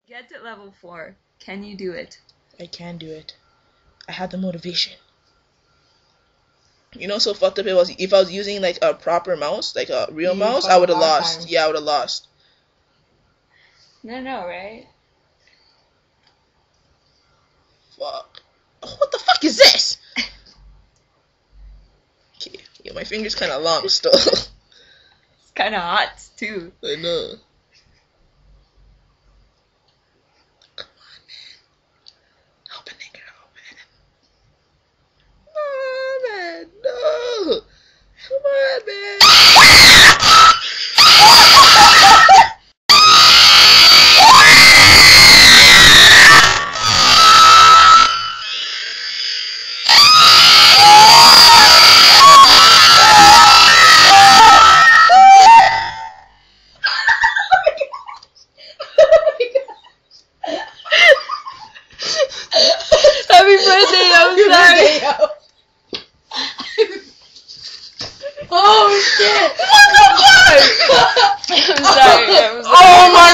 Get to level 4. Can you do it? I can do it. I had the motivation. You know, so fucked up it was. If I was using like a proper mouse, like a real mouse, I would have lost. Time. Yeah, I would have lost. No, right? Fuck. Oh, what the fuck is this? Okay, yeah, my finger's kind of long still. It's kind of hot too. I know. Happy birthday, I'm sorry. Oh shit! I'm sorry. Oh my